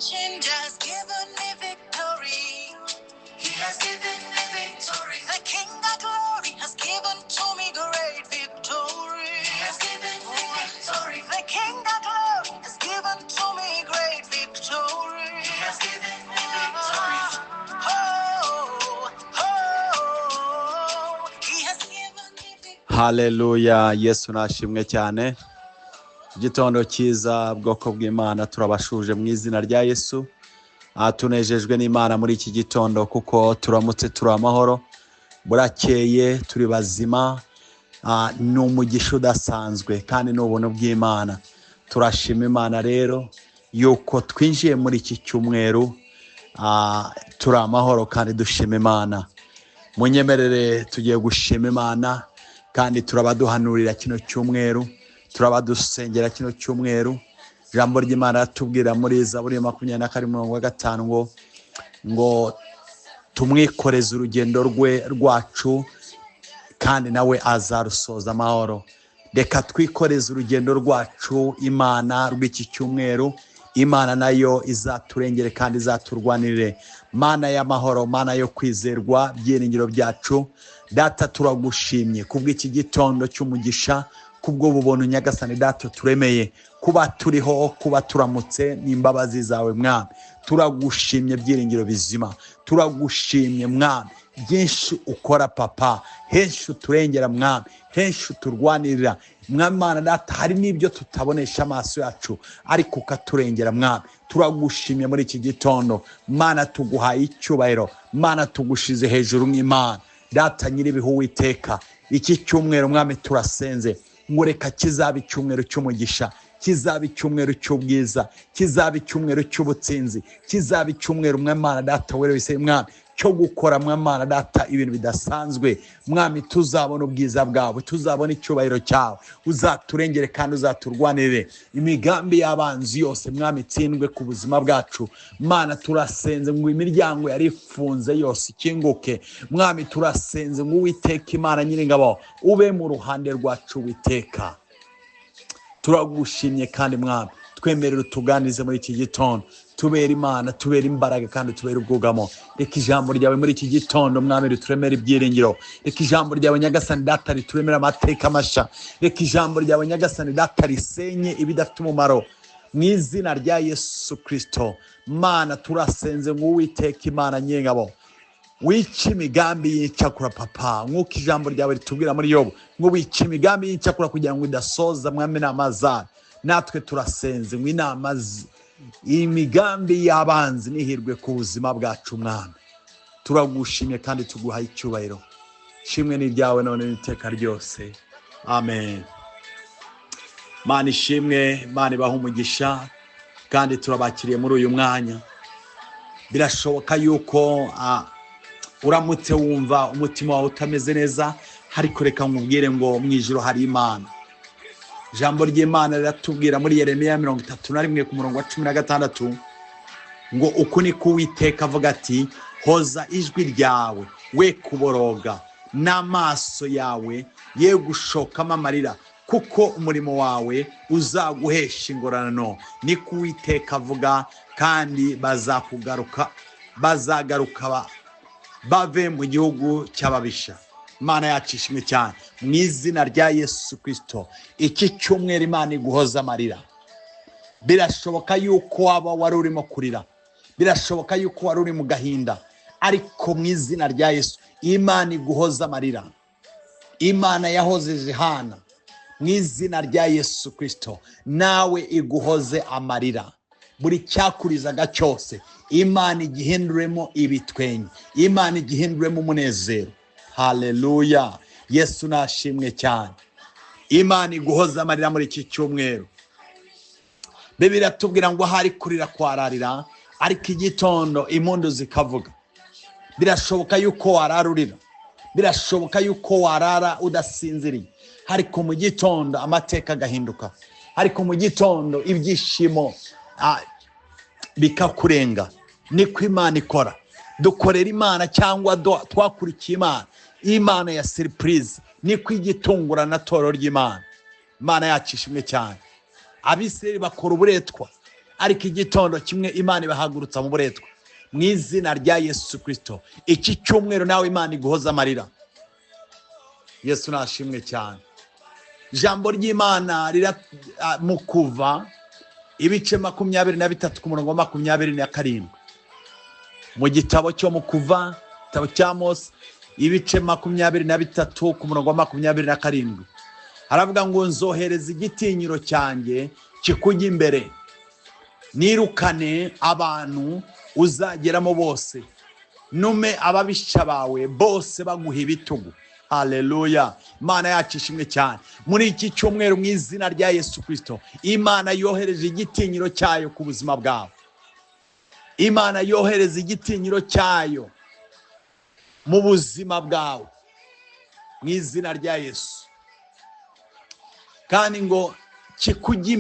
change has given me victory. He has given me victory. The King of glory has given to me great victory. He has given me victory. The King of glory has given to me great victory. He has given me victory. He has given me victory. Hallelujah. Yesu nashimwe cyane. Igitondo cyiza bwoko bw'Imana turabashuje mu izina rya Yesu. Tunejejwe n'Imana muri iki gitondo kuko turamutse turi amahoro. Burakeye turi bazima. Ni umugisha udasanzwe kandi n'ubuntu bw'Imana. Turashima Imana rero yuko twinjiye muri iki cyumweru turi amahoro kandi dushima Imana. Munyemerere tugiye gushima Imana kandi turabaduhanurira kino cyumweru. Turabadusengera kino cyumweru. Ijambo ry'Imana ratubwira muri Zaburi 22:5 ngo tumwikoreze urugendo rwacu kandi nawe azarusoza amahoro. Reka twikoreze urugendo rwacu Imana rw'iki cyumweru. Imana nayo izaturengere kandi izaturwanirire. Mana y'amahoro, Mana yo kwizerwa, byiringiro byacu. Data turagushimye kubw'iki gitondo cy'umugisha, kubwo bubona Nyagasani Data turemeye, kuba turiho, kuba turamutse n'imbabazi zawe Mwami. Turagushimye byiringiro bizima. Turagushimye Mwami. Byinshi ukora Papa, henshi uturengera Mwami, henshi uturwanirira Mwami. Mana Data, hari n'ibyo tutabonesha amaso yacu ariko ukaturengera Mwami. Turagushimye muri iki gitondo Mana, tuguhaye icyubahiro Mana, tugushize hejuru nk'Imana Data nyiribihu Uwiteka. Iki cyumweru Mwami turasenze ngo reka kizaba icyumweru cy'umugisha, kizaba icyumweru cy'ubwiza, kizaba icyumweru cy'ubutsinzi, kizaba icyumweru Mwami Data wese Mwami cyo gukora Mwami Data ibintu bidasanzwe Mwami. Tuzabona ubwiza bwawe, tuzabona icyubahiro cyawe, uzaturengere kandi uzaturwanirire. Imigambi y'abanzi yose Mwami itsindwe ku buzima bwacu Mana. Turasenze ngo imiryango yari ifunze yose ikinguke Mwami. Turasenze ngo Uwiteka Imana Nyiringabo ube mu ruhande rwacu Uwiteka. Turagushimye kandi Mwami, twemerera utuganize muri iki gitondo. Tubera Imana, tubera imbaraga kandi tubera ubwugamo. Reka ijambo ryawe muri iki gitondo Mwami rituremera ibyiringiro. Reka ijambo ryawe Nyagasani Data rituremera amateka masha. Reka ijambo ryawe Nyagasani Data risenye ibidafite umumaro mu izina rya Yesu Kristo. Mana turasenze ngo Uwiteka Imana Nyiringabo wica imigambi y'icyakura Papa, nk'uko ijambo ryawe ritubwira muri Yobu ngo wica imigambi y'icyakura kugira ngo idasoza Mwami inama zawe. Natwe turasenze ngo inama imigambi y'abanzi nihirwe ku buzima bwacu Mwami. Turagushimye kandi tuguhaye icyubahiro. Shimwe n'ibyawe none n'iteka ryose. Amen. Mana ishimwe, Mana ibaha umugisha kandi turabakiriye muri uyu mwanya. Birashoboka yuko uramutse wumva umutima wawe utameze neza, ariko reka nkubwire ngo mu ijuru hari Imana. Ijambo ry'Imana riratubwira muri Yeremiya 31:16 ngo uku niko Uwiteka avuga ati, hoza ijwi ryawe we kuboroga, n'amaso yawe ye gushokamo amarira, kuko umurimo wawe uzaguhesha ingororano. Niko Uwiteka avuga, kandi bazagaruka bave mu gihugu cy'ababisha. Imana yacishimwe cyane mu izina rya Yesu Kristo. Iki cyumweru Imana iguhoza amarira. Birashoboka yuko waba wari urimo kurira, birashoboka yuko wari uri mu gahinda, ariko mu izina rya Yesu Imana iguhoza amarira. Imana yahozeje Hana, mu izina rya Yesu Kristo nawe iguhoze amarira. Buri cyakurizaga cyose Imana igihinduremo ibitwenye, Imana igihinduremo umunezero. Haleluya. Yesu nashimwe cyane. Imana iguhoza amarira muri iki cyumweru. Bibiliya iratubwira ngo hari kurira kwararira, ariko igitondo impundu zikavuga. Birashoboka yuko wararurira, birashoboka yuko warara udasinziriye, ariko mu gitondo amateka agahinduka, ariko mu gitondo ibyishimo bikakurenga. Niko Imana ikora. Dukorera Imana cyangwa twakurikiye Imana. Imana ya surprise niko igitungura na toro ry'Imana. Imana yacishimwe cyane. Abisirayeli bakora uburetwa, ariko igitondo kimwe Imana ibahagurutsa mu buretwa mu izina rya Yesu Kristo. Iki cyumweru nawe Imana iguhoza amarira. Yesu nashimwe cyane. Ijambo ry'Imana rira mu Kuva ibice 23 ku murongo wa 27. Mu gitabo cyo mu Kuva, gitabo cya Mose, ibice 23 ku murongo wa 27. Haravuga ngo nzohereza igitinyiro cyanjye kikujya imbere, nirukane abantu uzageramo bose, nume ababisha bawe bose baguha ibitugu. Haleluya. Imana yacu ishimwe cyane. Muri iki cyumweru mu izina rya Yesu Kristo, Imana yohereje igitinyiro cyayo ku buzima bwawe. Imana yohereza igitinyiro cyayo mu buzima bwawe mu izina rya Yesu. Kandi ngo kikujya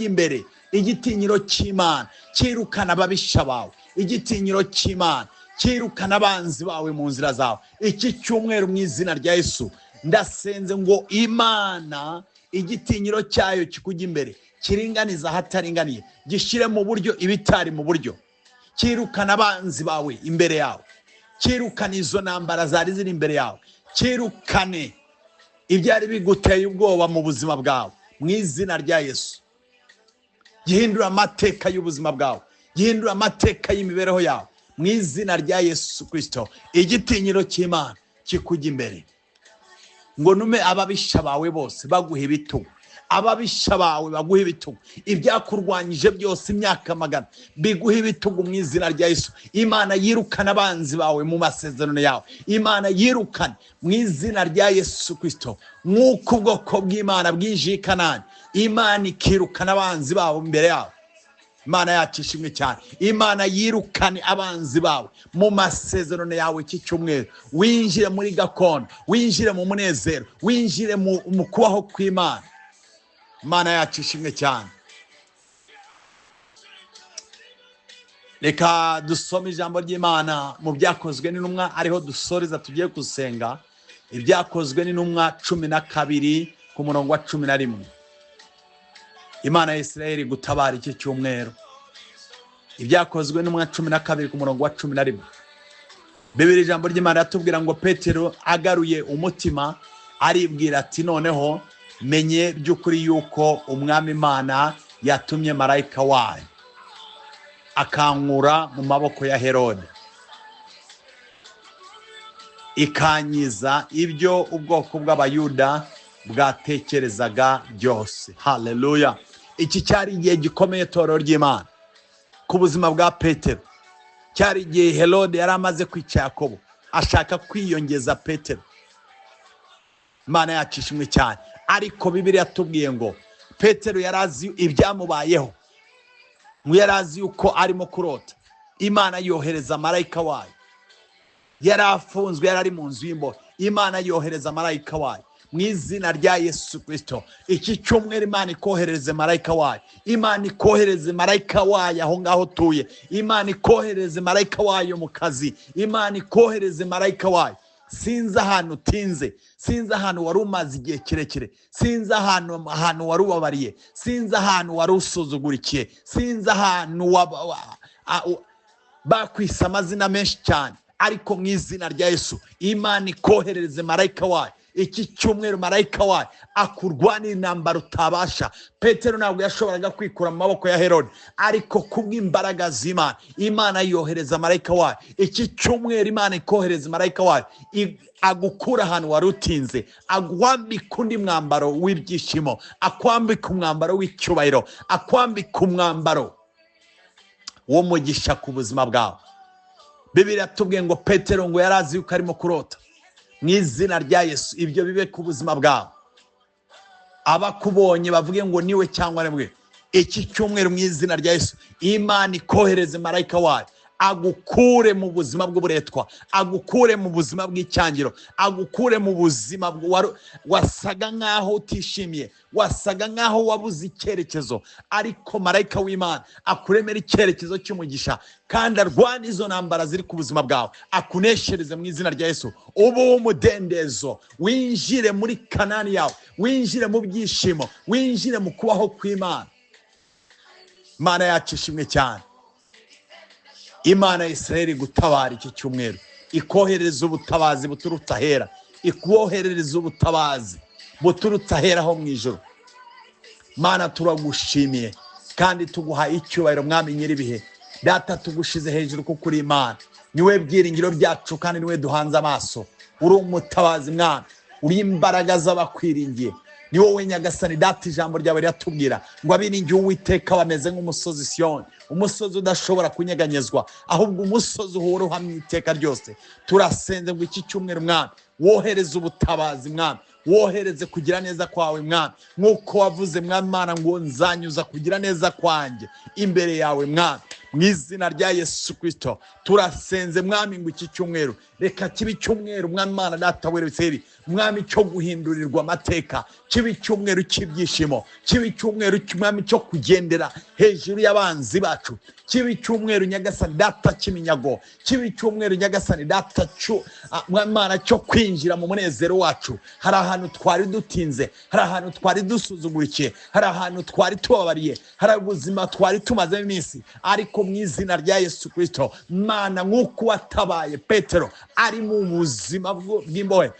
imbere, igitinyiro cy'Imana kirukana ababisha bawe, igitinyiro cy'Imana kirukana abanzi bawe mu nzira zawe. Iki cyumweru mu izina rya Yesu ndasenze ngo Imana igitinyiro cyayo kikujya imbere, kiringaniza ahataringaniye, gishyire mu buryo ibitari mu buryo, kirukana abanzi bawe imbere yawe, kirukana izo ntambara zari ziri imbere yawe, kirukane ibyari biguteye ubwoba mu buzima bwawe mu izina rya Yesu. Gihindura amateka y'ubuzima bwawe, gihindura amateka y'imibereho yawe mu izina rya Yesu Kristo. Igitinyiro cy'Imana kikujya imbere, ngo nume ababisha bawe bose baguha ibitugu, ababisha bawe baguha ibitugu, ibyakurwanyije byose imyaka magana biguha ibitugu mu izina rya Yesu. Imana yirukana abanzi bawe mu masezerano yawe, Imana yirukana mu izina rya Yesu Kristo. Nk'uko ubwoko bw'Imana bwinjiye i Kanani, Imana ikirukana abanzi babo imbere yawe. Imana yacu ishimwe cyane. Imana yirukane abanzi bawe mu masezerano yawe iki cyumweru. Winjire muri gakondo, winjire mu munezero, winjire mu kubaho kw'Imana. Imana yacu ishimwe cyane. Reka dusome ijambo ry'Imana mu byakozwe n'intumwa, ariho dusoreza tugiye gusenga. Ibyakozwe n'intumwa 12 ku murongo wa 11. Imana ya Isirayeli gutabara iki cyumweru. Ibyakozwe n'intumwa 12 ku murongo wa 11. Bibiri ijambo ry'Imana yatubwira ngo Petero agaruye umutima aribwira ati noneho menye by'ukuri yuko umwami Imana yatumye marayika wayo akankura mu maboko ya Herode, ikanyiza ibyo ubwoko bw'Abayuda bwatekerezaga byose. Haleluya. Iki cyari igihe gikomeye torero ry'Imana ku buzima bwa Petero. Cyari igihe Herode yari amaze kwica Yakobo, ashaka kwiyongeza Petero. Imana yacu ishimwe cyane. Ariko Bibiliya yatubwiye ngo Petero yarazi ibyamubayeho, ngo yarazi yuko arimo kurota. Imana yohereza marayika wayo. Yarafunzwe, yarari mu nzu y'imbohe. Imana yohereza marayika wayo mu izina rya Yesu Kristo. Iki cyumweru Imana ikohereze marayika wayo. Imana ikohereze marayika wayo aho ngaho tuye. Imana ikohereze marayika wayo mu kazi. Imana ikohereze marayika wayo. Sinzi ahantu utinze, sinzi ahantu wari umaze igihe kirekire, sinzi ahantu wari ubabariye, sinzi ahantu wari usuzugurikiye, sinzi ahantu bakwise amazina menshi cyane. Ariko mu izina rya Yesu Imana ikohereze marayika wayo. Iki cyumweru marayika wayo akurwanira intambara utabasha. Petero ntabwo yashoboraga kwikura mu maboko ya Herode, ariko kubw'imbaraga z'Imana, Imana yohereza marayika wayo. Iki cyumweru Imana ikohereza marayika wayo agukura ahantu wari utinze, akwambika undi mwambaro w'ibyishimo, akwambika umwambaro w'icyubahiro, akwambika umwambaro w'umugisha ku buzima bwawe. Bibiliya yatubwiye ngo Petero ngo yarazi yuko arimo kurota. Mu izina rya Yesu ibyo bibe ku buzima bwawe. Abakubonye bavuge ngo niwe cyangwa nemwe. Iki cyumweru mu izina rya Yesu Imana ikohereze marayika wayo agukure mu buzima bw'uburetwa, agukure mu buzima bw'icyangiro, agukure mu buzima wasaga nkaho utishimiye, wasaga nkaho wabuze icyerekezo. Ariko marayika w'Imana akuremera icyerekezo cy'umugisha, kandi arwana izo ntambara ziri ku buzima bwawe, akuneshereze mu izina rya Yesu. Ubu umudendezo, winjire muri Kanani yawe, winjire mu byishimo, winjire mu kubaho kw'Imana. Imana yacu ishimwe cyane. Imana ya Israeli gutabara iki cyumweru, ikohereza ubutabazi buturutse ahera, ikoherereza ubutabazi buturutse ahera ho mu ijuru. Mana turagushimiye kandi tuguha icyubahiro mwami nyiribihe. Data tugushize hejuru kuko uri Imana, niwe byiringiro byacu kandi niwe duhanze amaso. Uri umutabazi mwami, uri imbaraga z'abakwiringiye. Ni wowe Nyagasani data, ijambo ryawe riratubwira ngo abiringiye Uwiteka bameze nk'umusozi Siyoni, umusozi udashobora kunyeganyezwa, ahubwo umusozi uhora uhamye iteka ryose. Turasenze ngo iki cyumweru mwami wohereze ubutabazi mwami, wohereze kugira neza kwawe mwami, nk'uko wavuze mwami Mana ngo nzanyuza kugira neza kwanjye imbere yawe mwami. Mu izina rya Yesu Kristo turasenze mwami ngo iki cyumweru reka kibe icyumweru mwami Mana data w'Isirayeli mwami cyo guhindurirwa amateka, kibe icyumweru cy'ibyishimo, kibe icyumweru mwami cyo kugendera hejuru y'abanzi bacu, kibe icyumweru Nyagasani data cy'iminyago, kibe icyumweru Nyagasani data mwami Mana cyo kwinjira mu munezero wacu. Hari ahantu twari dutinze, hari ahantu twari dusuzugurikiye, hari ahantu twari tubabariye, hari ubuzima twari tumazemo iminsi, ariko mu izina rya Yesu Kristo Mana nk'uko watabaye Petero ari mu buzima bw'imbohe,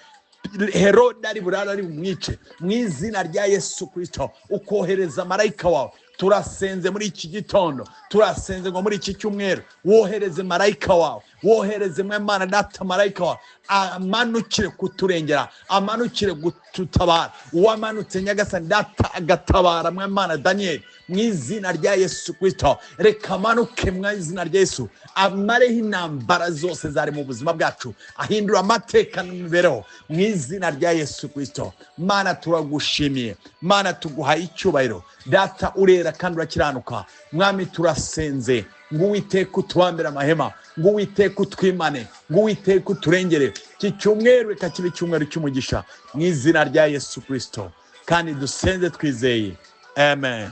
Herode ari burara ari bumwice, mu izina rya Yesu Kristo ukohereza marayika wawe. Turasenze muri iki gitondo, turasenze ngo muri iki cyumweru wohereze marayika wawe, wohereze Mana data marayika wawe amanukire kuturengera, amanukire gututabara. Uwamanutse Nyagasani data agatabara Mana Daniel mu izina rya Yesu Kristo, reka amanuke mu izina rya Yesu, amareho intambara zose zari mu buzima bwacu, ahindura amateka n'imibereho mu izina rya Yesu Kristo. Mana turagushimiye, Mana tuguhaye icyubahiro data, urera kandi urakiranuka mwami. Turasenze ngo Uwiteka utubambire amahema, ngo Uwiteka utwimane, ngo Uwiteka uturengere. Iki cyumweru reka kibe icyumweru cy'umugisha mu izina rya Yesu Kristo, kandi dusenze twizeye amen.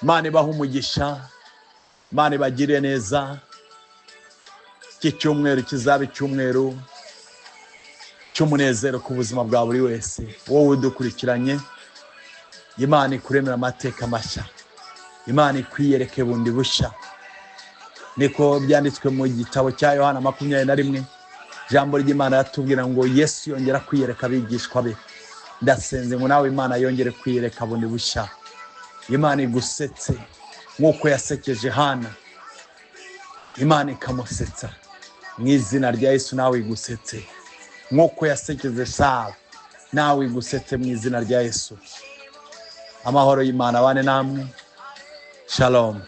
Mana ibahe umugisha, Mana ibagirire neza. Iki cyumweru kizaba icyumweru cy'umunezero ku buzima bwa buri wese. Wowe udukurikiranye, Imana ikuremera amateka mashya, Imana ikwiyereke bundi bushya. Niko byanditswe mu gitabo cya Yohana 21. Ijambo ry'Imana yatubwira ngo Yesu yongera kwiyereka abigishwa be. Ndasenze ngo nawe Imana yongere kwiyereka bundi bushya. Imana igusetse nk'uko yasekeje Hana, Imana ikamusetsa mu izina rya Yesu. Nawe igusetse nk'uko yasekeje Sara, nawe igusetse mu izina rya Yesu. Amahoro y'Imana abane namwe. Shalom.